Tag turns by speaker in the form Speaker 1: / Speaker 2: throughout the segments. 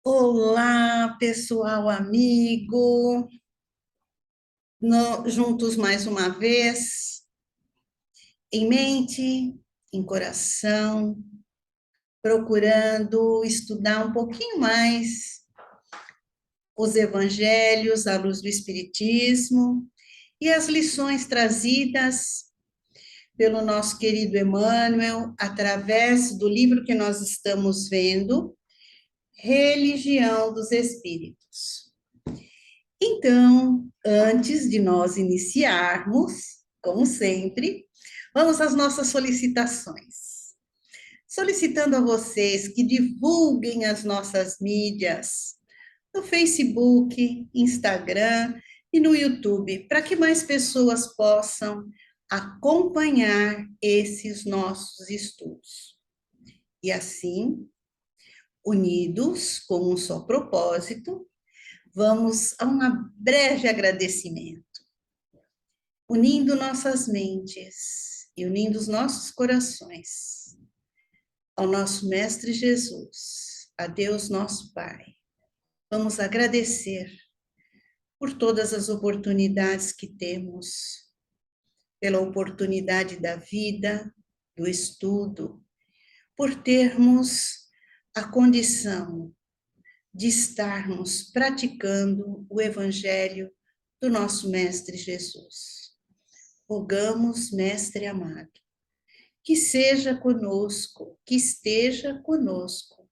Speaker 1: Olá, pessoal amigo, juntos mais uma vez, em mente, em coração, procurando estudar um pouquinho mais os evangelhos à luz do Espiritismo e as lições trazidas pelo nosso querido Emmanuel através do livro que nós estamos vendo, Religião dos Espíritos. Então, antes de nós iniciarmos, como sempre, vamos às nossas solicitações. Solicitando a vocês que divulguem as nossas mídias no Facebook, Instagram e no YouTube, para que mais pessoas possam acompanhar esses nossos estudos. E assim, unidos com um só propósito, vamos a um breve agradecimento, unindo nossas mentes e unindo os nossos corações ao nosso Mestre Jesus, a Deus nosso Pai. Vamos agradecer por todas as oportunidades que temos, pela oportunidade da vida, do estudo, por termos a condição de estarmos praticando o Evangelho do nosso Mestre Jesus. Rogamos, Mestre amado, que seja conosco, que esteja conosco,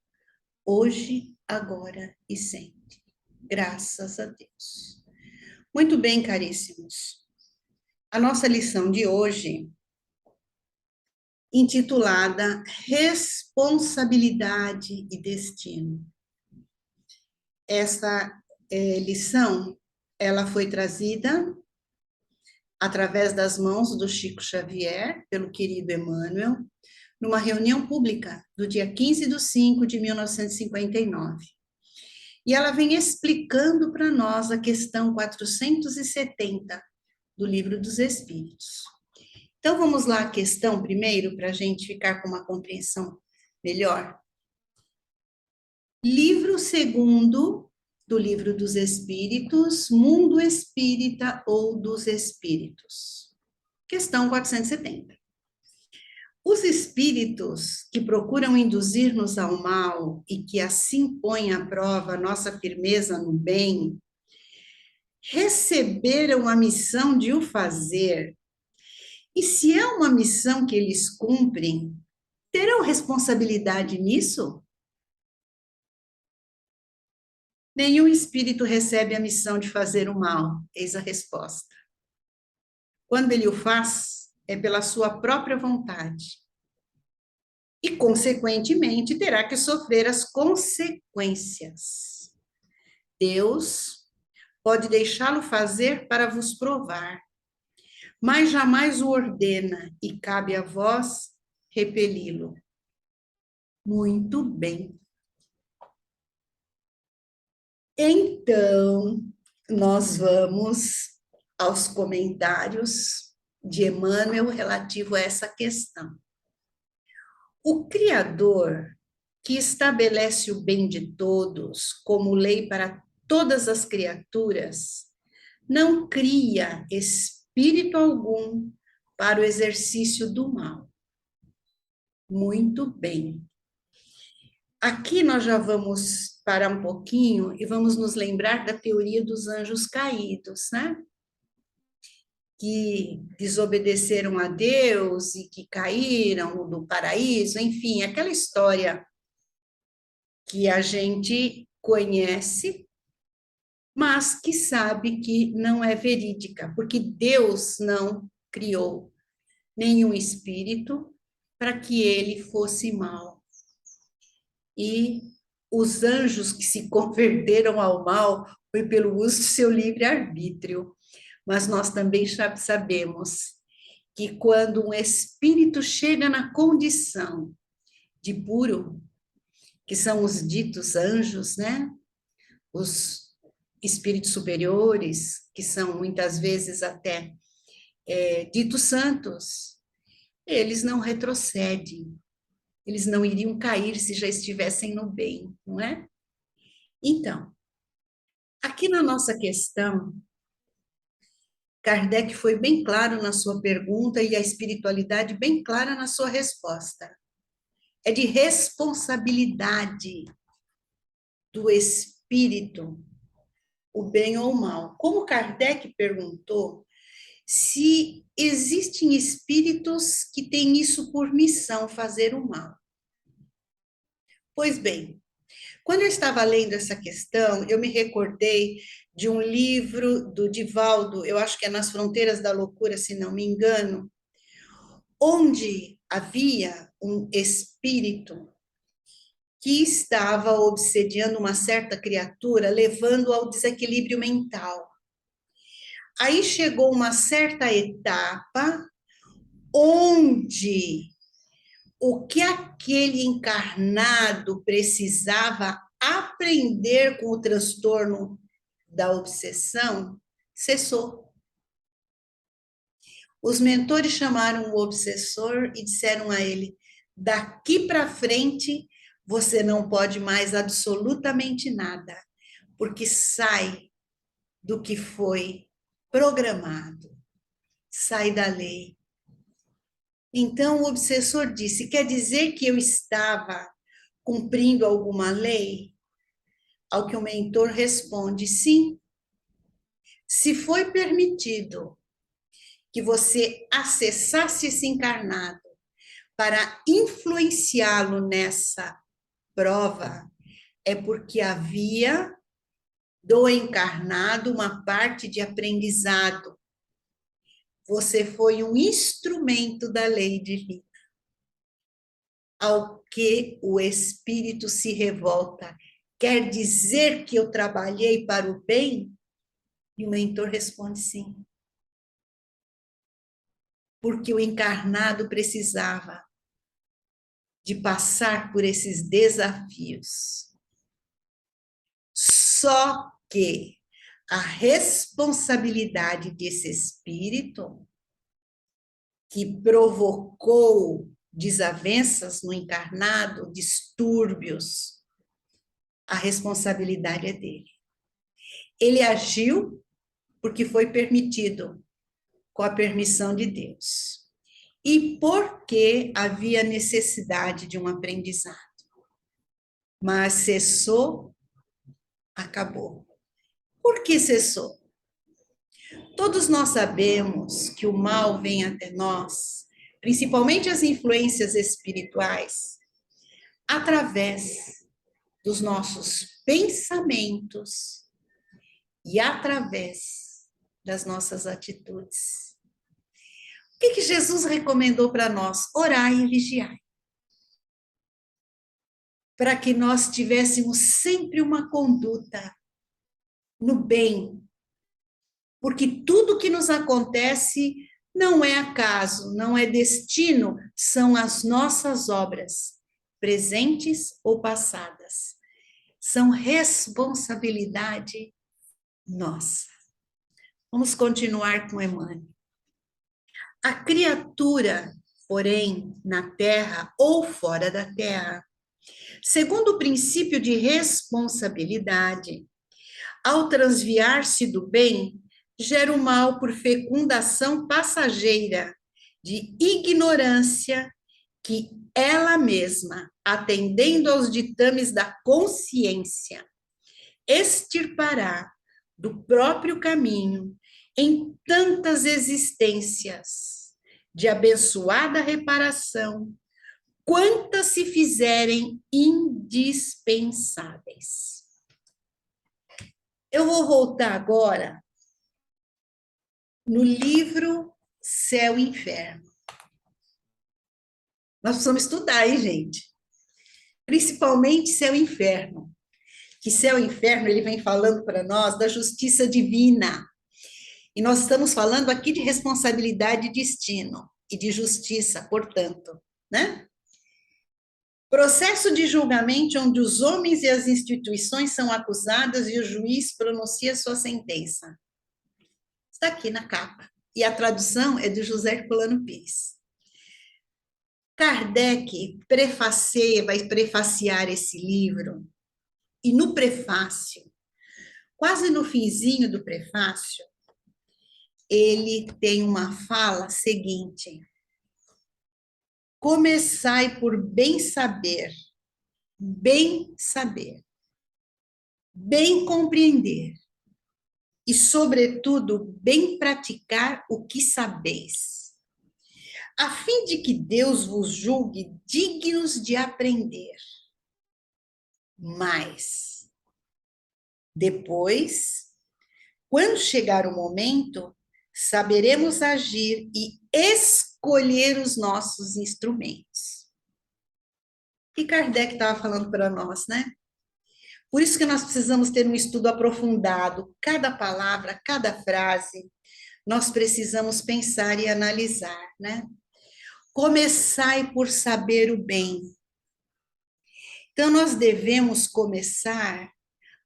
Speaker 1: hoje, agora e sempre. Graças a Deus. Muito bem, caríssimos. A nossa lição de hoje, intitulada Responsabilidade e Destino. Essa lição, ela foi trazida através das mãos do Chico Xavier, pelo querido Emmanuel, numa reunião pública do dia 15 de 5 de 1959. E ela vem explicando para nós a questão 470 do Livro dos Espíritos. Então, vamos lá a questão primeiro, para a gente ficar com uma compreensão melhor. Livro segundo do Livro dos Espíritos, Mundo Espírita ou dos Espíritos. Questão 470. Os espíritos que procuram induzir-nos ao mal e que assim põem à prova a nossa firmeza no bem, receberam a missão de o fazer, e se é uma missão que eles cumprem, terão responsabilidade nisso? Nenhum espírito recebe a missão de fazer o mal, eis a resposta. Quando ele o faz, é pela sua própria vontade. E, consequentemente, terá que sofrer as consequências. Deus pode deixá-lo fazer para vos provar, mas jamais o ordena e cabe a vós repeli-lo. Muito bem. Então, nós vamos aos comentários de Emmanuel relativo a essa questão. O Criador, que estabelece o bem de todos como lei para todas as criaturas, não cria espírito algum para o exercício do mal. Muito bem. Aqui nós já vamos parar um pouquinho e vamos nos lembrar da teoria dos anjos caídos, né? Que desobedeceram a Deus e que caíram do paraíso, enfim, aquela história que a gente conhece, mas que sabe que não é verídica, porque Deus não criou nenhum espírito para que ele fosse mau. E os anjos que se converteram ao mal foi pelo uso do seu livre-arbítrio. Mas nós também sabemos que quando um espírito chega na condição de puro, que são os ditos anjos, né? Os espíritos superiores, que são muitas vezes até ditos santos, eles não retrocedem, eles não iriam cair se já estivessem no bem, não é? Então, aqui na nossa questão, Kardec foi bem claro na sua pergunta e a espiritualidade bem clara na sua resposta. É de responsabilidade do espírito, o bem ou o mal. Como Kardec perguntou, se existem espíritos que têm isso por missão, fazer o mal. Pois bem, quando eu estava lendo essa questão, eu me recordei de um livro do Divaldo, eu acho que é Nas Fronteiras da Loucura, se não me engano, onde havia um espírito que estava obsediando uma certa criatura, levando ao desequilíbrio mental. Aí chegou uma certa etapa onde o que aquele encarnado precisava aprender com o transtorno da obsessão cessou. Os mentores chamaram o obsessor e disseram a ele: daqui para frente você não pode mais absolutamente nada, porque sai do que foi programado, sai da lei. Então o obsessor disse: quer dizer que eu estava cumprindo alguma lei? Ao que o mentor responde: sim. Se foi permitido que você acessasse esse encarnado para influenciá-lo nessa prova, é porque havia do encarnado uma parte de aprendizado. Você foi um instrumento da lei divina. Ao que o espírito se revolta, quer dizer que eu trabalhei para o bem? E o mentor responde: sim. Porque o encarnado precisava de passar por esses desafios. Só que a responsabilidade desse espírito que provocou desavenças no encarnado, distúrbios, a responsabilidade é dele. Ele agiu porque foi permitido, com a permissão de Deus. E porque havia necessidade de um aprendizado. Mas cessou, acabou. Por que cessou? Todos nós sabemos que o mal vem até nós, principalmente as influências espirituais, através dos nossos pensamentos e através das nossas atitudes. O que Jesus recomendou para nós? Orai e vigiai. Para que nós tivéssemos sempre uma conduta no bem, porque tudo que nos acontece não é acaso, não é destino, são as nossas obras, presentes ou passadas. São responsabilidade nossa. Vamos continuar com Emmanuel. A criatura, porém, na terra ou fora da terra, segundo o princípio de responsabilidade, ao transviar-se do bem, gera o mal por fecundação passageira, de ignorância, que ela mesma, atendendo aos ditames da consciência, extirpará do próprio caminho em tantas existências de abençoada reparação, quantas se fizerem indispensáveis. Eu vou voltar agora no livro Céu e Inferno. Nós precisamos estudar, hein, gente? Principalmente Céu e Inferno. Que Céu e Inferno, ele vem falando para nós da justiça divina. E nós estamos falando aqui de responsabilidade e destino, e de justiça, portanto, né? Processo de julgamento onde os homens e as instituições são acusadas e o juiz pronuncia sua sentença. Está aqui na capa. E a tradução é de José Herculano Pires. Kardec vai prefaciar esse livro E no prefácio, quase no finzinho do prefácio, ele tem uma fala seguinte: começai por bem saber, bem compreender e, sobretudo, bem praticar o que sabeis, a fim de que Deus vos julgue dignos de aprender. Mas, depois, quando chegar o momento, saberemos agir e escolher os nossos instrumentos. E Kardec estava falando para nós, né? Por isso que nós precisamos ter um estudo aprofundado. Cada palavra, cada frase, nós precisamos pensar e analisar, né? Começai por saber o bem. Então, nós devemos começar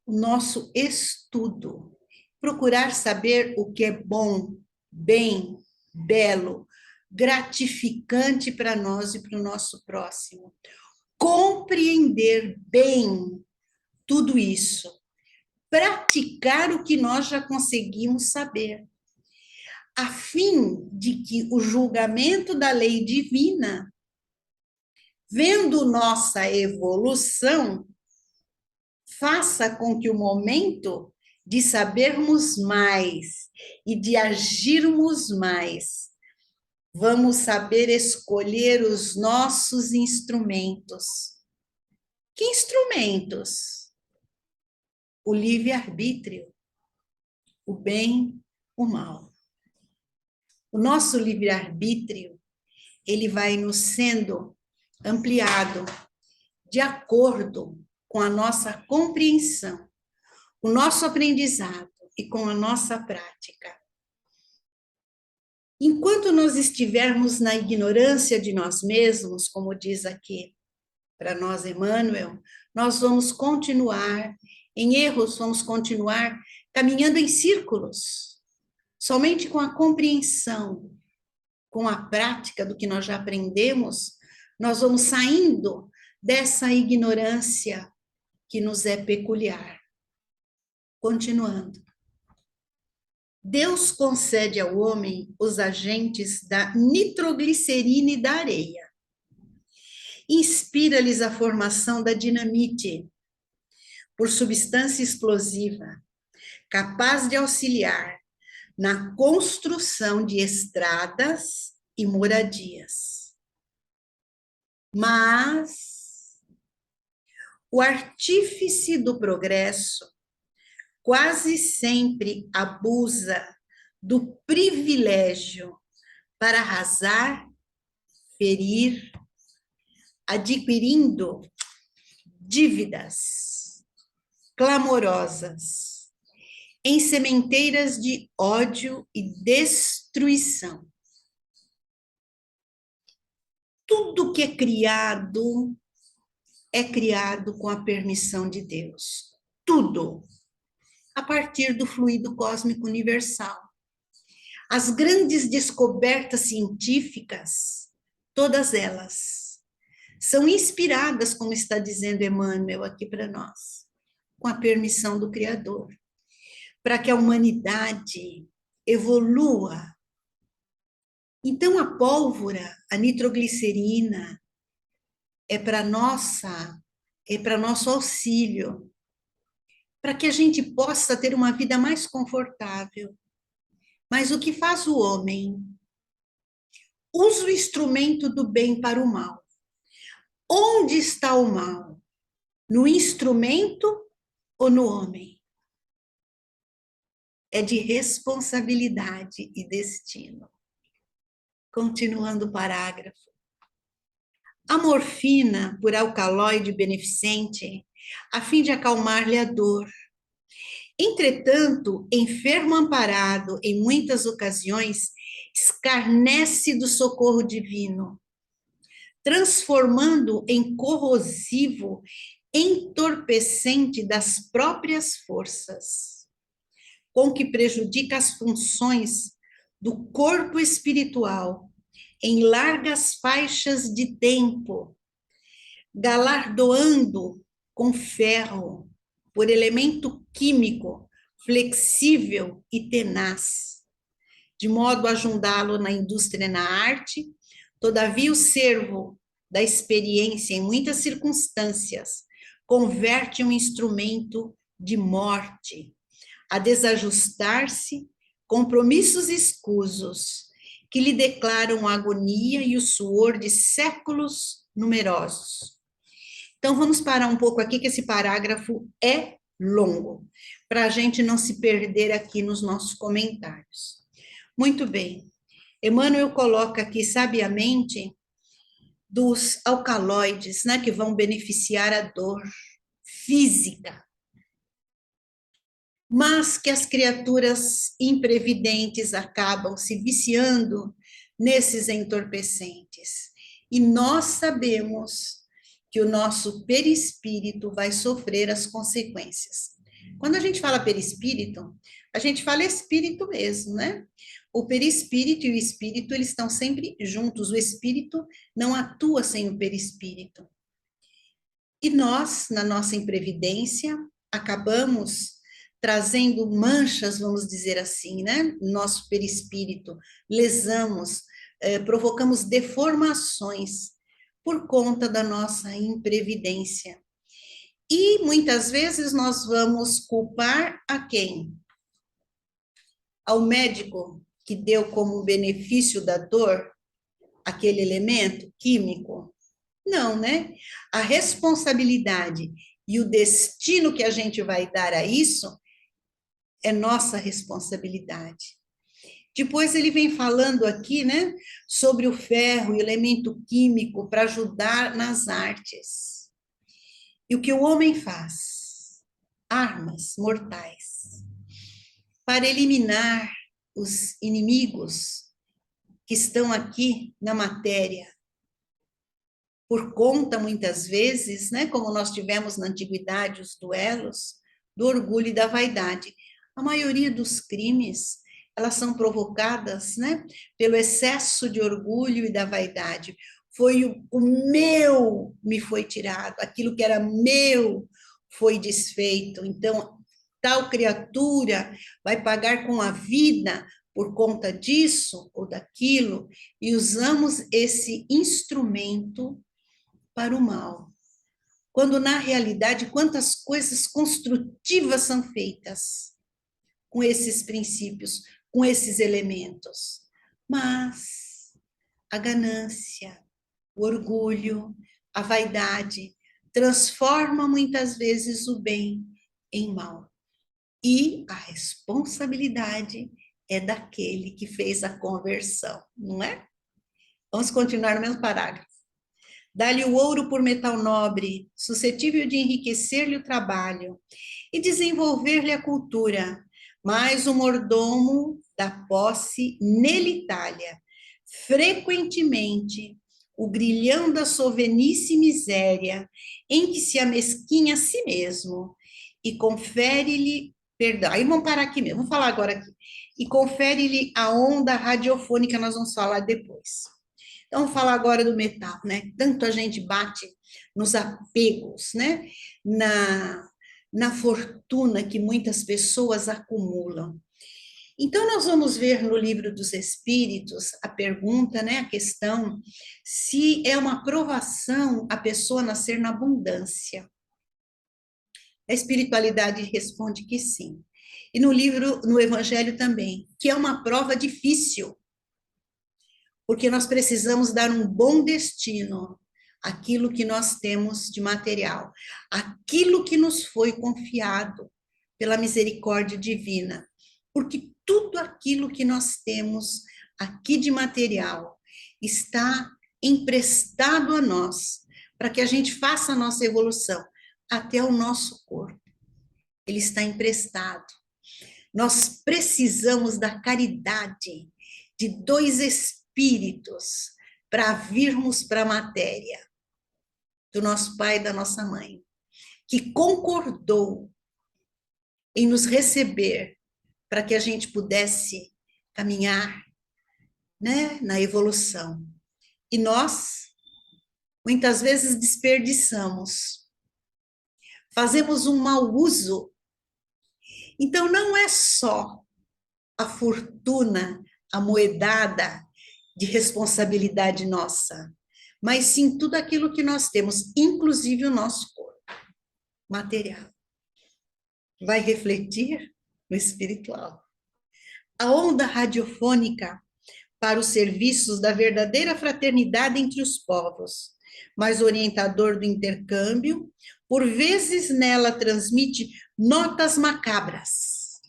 Speaker 1: o nosso estudo, procurar saber o que é bom, bem, belo, gratificante para nós e para o nosso próximo. Compreender bem tudo isso, praticar o que nós já conseguimos saber, a fim de que o julgamento da lei divina, vendo nossa evolução, faça com que o momento de sabermos mais e de agirmos mais, vamos saber escolher os nossos instrumentos. Que instrumentos? O livre-arbítrio, o bem, o mal. O nosso livre-arbítrio, ele vai nos sendo ampliado de acordo com a nossa compreensão, o nosso aprendizado e com a nossa prática. Enquanto nós estivermos na ignorância de nós mesmos, como diz aqui para nós Emmanuel, nós vamos continuar em erros, vamos continuar caminhando em círculos. Somente com a compreensão, com a prática do que nós já aprendemos, nós vamos saindo dessa ignorância que nos é peculiar. Continuando. Deus concede ao homem os agentes da nitroglicerina e da areia. Inspira-lhes a formação da dinamite, por substância explosiva, capaz de auxiliar na construção de estradas e moradias. Mas o artífice do progresso quase sempre abusa do privilégio para arrasar, ferir, adquirindo dívidas clamorosas em sementeiras de ódio e destruição. Tudo que é criado com a permissão de Deus. Tudo. A partir do fluido cósmico universal. As grandes descobertas científicas, todas elas, são inspiradas, como está dizendo Emmanuel aqui para nós, com a permissão do Criador, para que a humanidade evolua. Então, a pólvora, a nitroglicerina, é para nosso auxílio, para que a gente possa ter uma vida mais confortável. Mas o que faz o homem? Usa o instrumento do bem para o mal. Onde está o mal? No instrumento ou no homem? É de responsabilidade e destino. Continuando o parágrafo. A morfina, por alcaloide beneficente, a fim de acalmar-lhe a dor. Entretanto, enfermo amparado, em muitas ocasiões, escarnece do socorro divino, transformando em corrosivo, entorpecente das próprias forças, com que prejudica as funções do corpo espiritual em largas faixas de tempo, galardoando com ferro por elemento químico flexível e tenaz, de modo a ajudá-lo na indústria e na arte. Todavia, o servo da experiência, em muitas circunstâncias, converte um instrumento de morte, a desajustar-se, compromissos escusos, que lhe declaram a agonia e o suor de séculos numerosos. Então, vamos parar um pouco aqui, que esse parágrafo é longo, para a gente não se perder aqui nos nossos comentários. Muito bem. Emmanuel coloca aqui sabiamente dos alcaloides, né, que vão beneficiar a dor física, mas que as criaturas imprevidentes acabam se viciando nesses entorpecentes. E nós sabemos que o nosso perispírito vai sofrer as consequências. Quando a gente fala perispírito, a gente fala espírito mesmo, né? O perispírito e o espírito, eles estão sempre juntos. O espírito não atua sem o perispírito. E nós, na nossa imprevidência, acabamos trazendo manchas, vamos dizer assim, né? Nosso perispírito, lesamos, provocamos deformações por conta da nossa imprevidência. E muitas vezes nós vamos culpar a quem? Ao médico que deu como benefício da dor aquele elemento químico? Não, né? A responsabilidade e o destino que a gente vai dar a isso é nossa responsabilidade. Depois ele vem falando aqui, né, sobre o ferro, o elemento químico para ajudar nas artes. E o que o homem faz? Armas mortais para eliminar os inimigos que estão aqui na matéria, por conta, muitas vezes, né, como nós tivemos na antiguidade os duelos, do orgulho e da vaidade. A maioria dos crimes, elas são provocadas, né, pelo excesso de orgulho e da vaidade. Foi o meu me foi tirado, aquilo que era meu foi desfeito. Então, tal criatura vai pagar com a vida por conta disso ou daquilo, e usamos esse instrumento para o mal. Quando, na realidade, quantas coisas construtivas são feitas com esses princípios, com esses elementos. Mas a ganância, o orgulho, a vaidade transforma muitas vezes o bem em mal. E a responsabilidade é daquele que fez a conversão, não é? Vamos continuar no mesmo parágrafo. Dá-lhe o ouro por metal nobre, suscetível de enriquecer-lhe o trabalho e desenvolver-lhe a cultura, mas o mordomo da posse nele talha, frequentemente, o grilhão da sovenice miséria, em que se amesquinha a si mesmo, e confere-lhe, perdão, aí vamos parar aqui mesmo, vamos falar agora aqui, e confere-lhe a onda radiofônica, nós vamos falar depois. Então, vamos falar agora do metal, né? Tanto a gente bate nos apegos, né? Na fortuna que muitas pessoas acumulam. Então, nós vamos ver no livro dos Espíritos a pergunta, né? A questão se é uma provação a pessoa nascer na abundância. A espiritualidade responde que sim. E no livro, no Evangelho também, que é uma prova difícil, porque nós precisamos dar um bom destino àquilo que nós temos de material, aquilo que nos foi confiado pela misericórdia divina, porque tudo aquilo que nós temos aqui de material está emprestado a nós, para que a gente faça a nossa evolução, até o nosso corpo. Ele está emprestado. Nós precisamos da caridade de dois espíritos para virmos para a matéria, do nosso pai e da nossa mãe, que concordou em nos receber para que a gente pudesse caminhar, né, na evolução. E nós, muitas vezes, desperdiçamos. fazemos um mau uso. Então, não é só a fortuna, a moedada de responsabilidade nossa, mas sim tudo aquilo que nós temos, inclusive o nosso corpo material. Vai refletir no espiritual. A onda radiofônica para os serviços da verdadeira fraternidade entre os povos, mas orientador do intercâmbio, por vezes nela transmite notas macabras,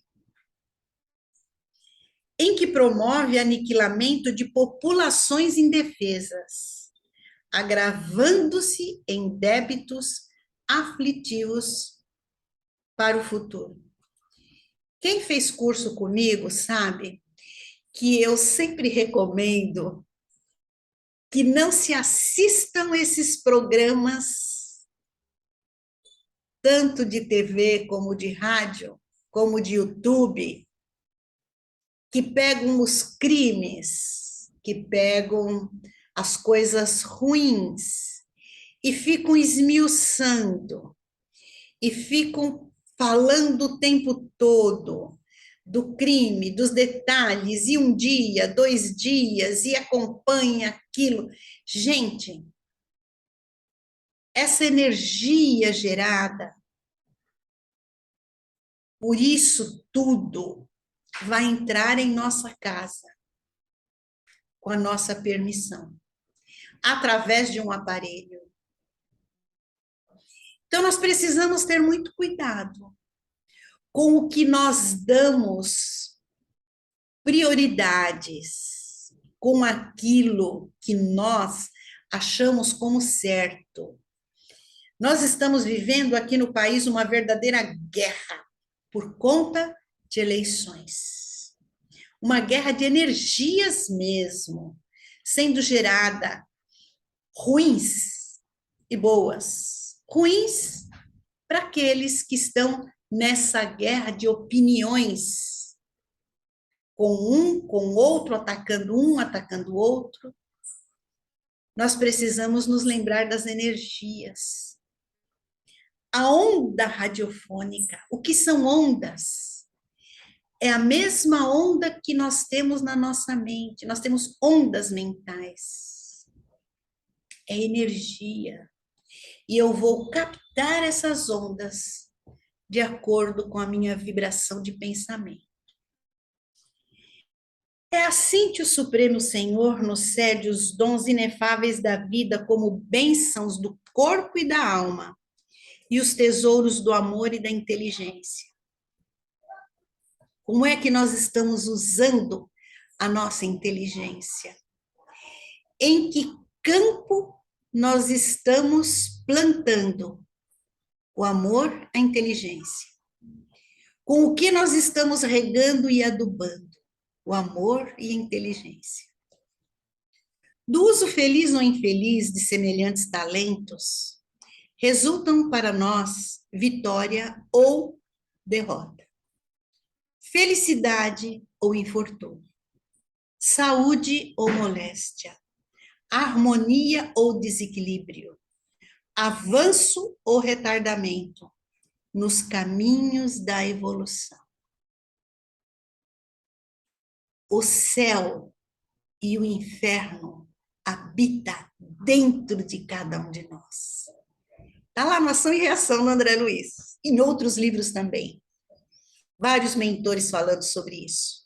Speaker 1: em que promove aniquilamento de populações indefesas, agravando-se em débitos aflitivos para o futuro. Quem fez curso comigo sabe que eu sempre recomendo que não se assistam esses programas, tanto de TV como de rádio, como de YouTube, que pegam os crimes, que pegam as coisas ruins e ficam esmiuçando, e ficam falando o tempo todo do crime, dos detalhes, e um dia, 2 dias, e acompanha aquilo. Gente, essa energia gerada por isso tudo vai entrar em nossa casa com a nossa permissão, através de um aparelho. Então, nós precisamos ter muito cuidado com o que nós damos prioridades, com aquilo que nós achamos como certo. Nós estamos vivendo aqui no país uma verdadeira guerra por conta de eleições. Uma guerra de energias mesmo, sendo gerada ruins e boas. Ruins para aqueles que estão nessa guerra de opiniões, com outro, atacando um, atacando o outro. Nós precisamos nos lembrar das energias. A onda radiofônica, o que são ondas? É a mesma onda que nós temos na nossa mente, nós temos ondas mentais. É energia. E eu vou captar essas ondas de acordo com a minha vibração de pensamento. É assim que o Supremo Senhor nos cede os dons inefáveis da vida como bênçãos do corpo e da alma, e os tesouros do amor e da inteligência. Como é que nós estamos usando a nossa inteligência? Em que campo nós estamos plantando o amor, a inteligência? Com o que nós estamos regando e adubando? O amor e a inteligência. Do uso feliz ou infeliz de semelhantes talentos, resultam para nós vitória ou derrota, felicidade ou infortúnio, saúde ou moléstia, harmonia ou desequilíbrio, avanço ou retardamento nos caminhos da evolução. O céu e o inferno habita dentro de cada um de nós. Está lá no Ação e Reação, no André Luiz, em outros livros também. Vários mentores falando sobre isso.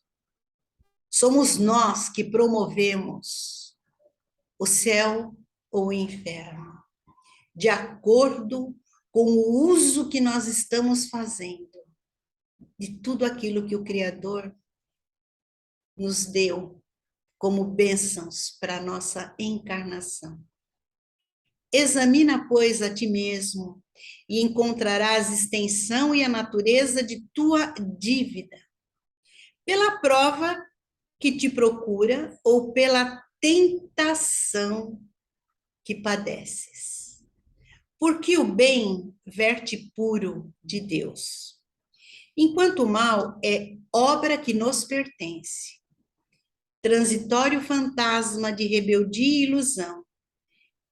Speaker 1: Somos nós que promovemos o céu ou o inferno, de acordo com o uso que nós estamos fazendo de tudo aquilo que o Criador nos deu como bênçãos para a nossa encarnação. Examina, pois, a ti mesmo e encontrarás extensão e a natureza de tua dívida, pela prova que te procura ou pela tentação que padeces. Porque o bem verte puro de Deus, enquanto o mal é obra que nos pertence, transitório fantasma de rebeldia e ilusão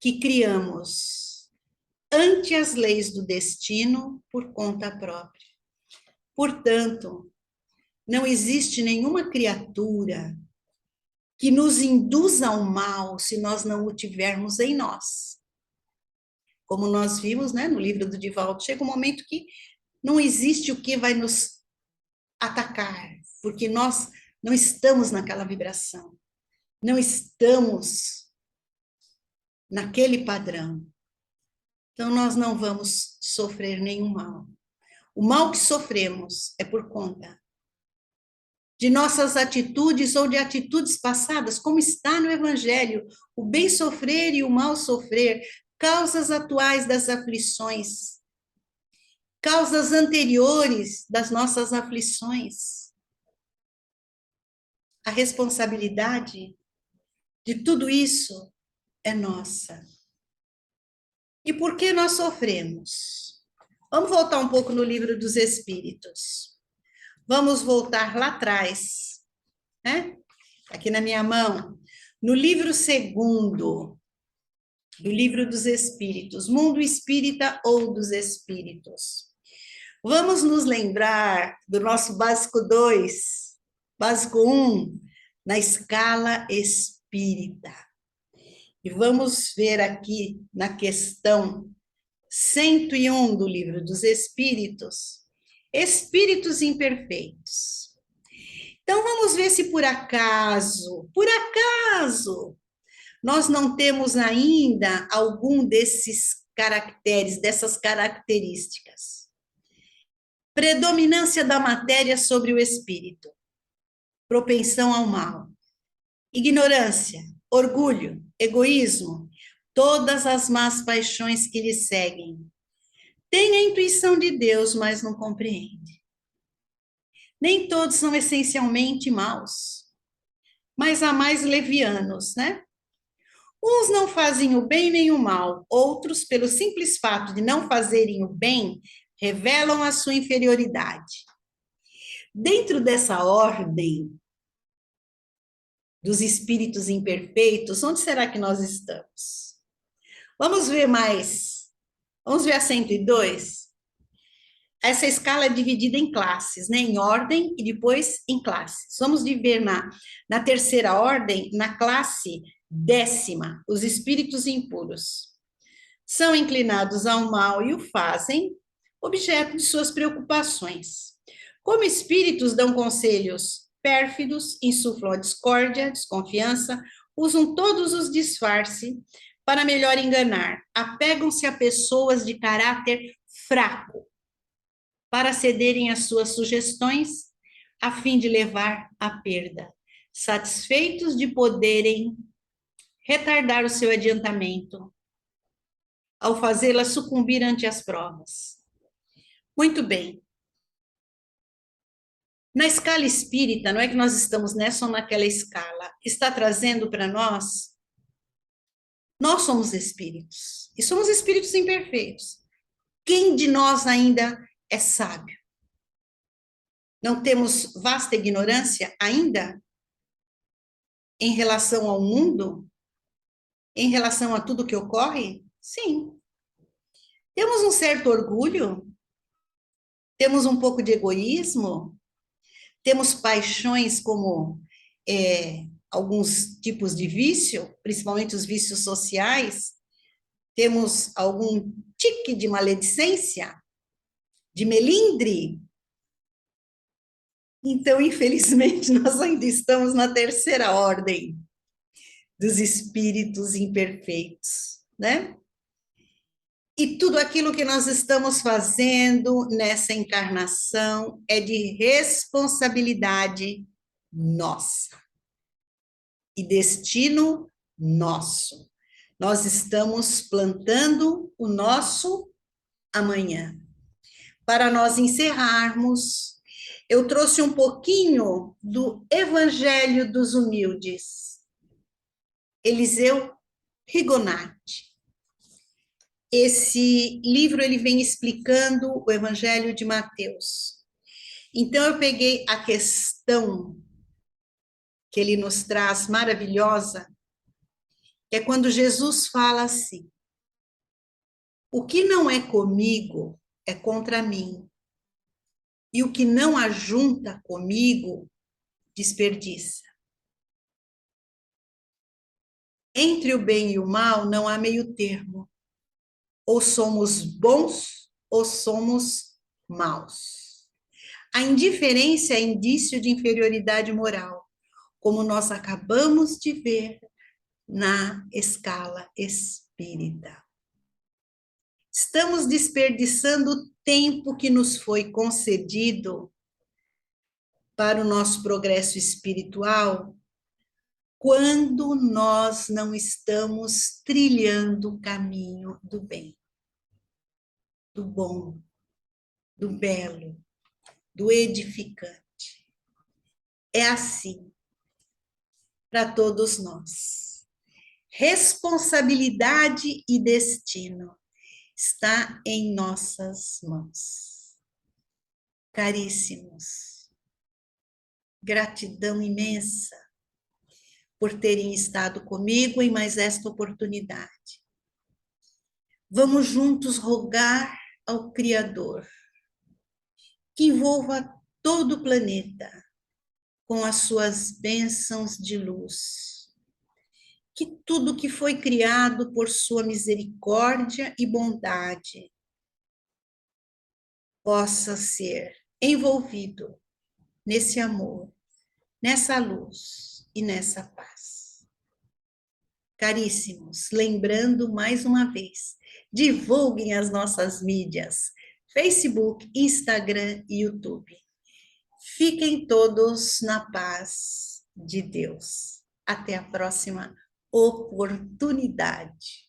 Speaker 1: que criamos ante as leis do destino por conta própria. Portanto, não existe nenhuma criatura que nos induza ao mal se nós não o tivermos em nós. Como nós vimos, né, no livro do Divaldo, chega um momento que não existe o que vai nos atacar, porque nós não estamos naquela vibração, não estamos naquele padrão. Então, nós não vamos sofrer nenhum mal. O mal que sofremos é por conta de nossas atitudes ou de atitudes passadas, como está no Evangelho, o bem sofrer e o mal sofrer, causas atuais das aflições, causas anteriores das nossas aflições. A responsabilidade de tudo isso é nossa. E por que nós sofremos? Vamos voltar um pouco no Livro dos Espíritos. Vamos voltar lá atrás, né? Aqui na minha mão, no livro 2º, do Livro dos Espíritos, Mundo Espírita ou dos Espíritos. Vamos nos lembrar do nosso básico 2, básico 1, na escala espírita. E vamos ver aqui na questão 101 do Livro dos Espíritos, espíritos imperfeitos. Então, vamos ver se por acaso, nós não temos ainda algum desses caracteres, dessas características. Predominância da matéria sobre o espírito, propensão ao mal, ignorância, orgulho, egoísmo, todas as más paixões que lhe seguem. Tem a intuição de Deus, mas não compreende. Nem todos são essencialmente maus, mas há mais levianos, né? Uns não fazem o bem nem o mal, outros, pelo simples fato de não fazerem o bem, revelam a sua inferioridade. Dentro dessa ordem dos espíritos imperfeitos, onde será que nós estamos? Vamos ver mais. Vamos ver a 102? Essa escala é dividida em classes, né? Em ordem e depois em classes. Vamos ver na terceira ordem, na classe 10ª, os espíritos impuros. São inclinados ao mal e o fazem objeto de suas preocupações. Como espíritos dão conselhos pérfidos, insuflam a discórdia, desconfiança, usam todos os disfarces para melhor enganar, apegam-se a pessoas de caráter fraco para cederem às suas sugestões, a fim de levar à perda, satisfeitos de poderem retardar o seu adiantamento, ao fazê-la sucumbir ante as provas. Muito bem. Na escala espírita, não é que nós estamos nessa ou naquela escala, está trazendo para nós somos espíritos, e somos espíritos imperfeitos. Quem de nós ainda é sábio? Não temos vasta ignorância ainda em relação ao mundo? Em relação a tudo que ocorre? Sim. Temos um certo orgulho? Temos um pouco de egoísmo? Temos paixões como alguns tipos de vício, principalmente os vícios sociais? Temos algum tique de maledicência? De melindre? Então, infelizmente, nós ainda estamos na terceira ordem dos espíritos imperfeitos, né? E tudo aquilo que nós estamos fazendo nessa encarnação é de responsabilidade nossa e destino nosso. Nós estamos plantando o nosso amanhã. Para nós encerrarmos, eu trouxe um pouquinho do Evangelho dos Humildes, Eliseu Rigonati. Esse livro ele vem explicando o Evangelho de Mateus. Então eu peguei a questão que ele nos traz maravilhosa, que é quando Jesus fala assim: O que não é comigo é contra mim, e o que não ajunta comigo desperdiça. Entre o bem e o mal não há meio termo. Ou somos bons ou somos maus. A indiferença é indício de inferioridade moral, como nós acabamos de ver na escala espírita. Estamos desperdiçando o tempo que nos foi concedido para o nosso progresso espiritual quando nós não estamos trilhando o caminho do bem, do bom, do belo, do edificante. É assim para todos nós. Responsabilidade e destino está em nossas mãos. Caríssimos, gratidão imensa por terem estado comigo em mais esta oportunidade. Vamos juntos rogar ao Criador que envolva todo o planeta com as suas bênçãos de luz. Que tudo que foi criado por sua misericórdia e bondade possa ser envolvido nesse amor, nessa luz e nessa paz. Caríssimos, lembrando mais uma vez, divulguem as nossas mídias, Facebook, Instagram e YouTube. Fiquem todos na paz de Deus. Até a próxima oportunidade.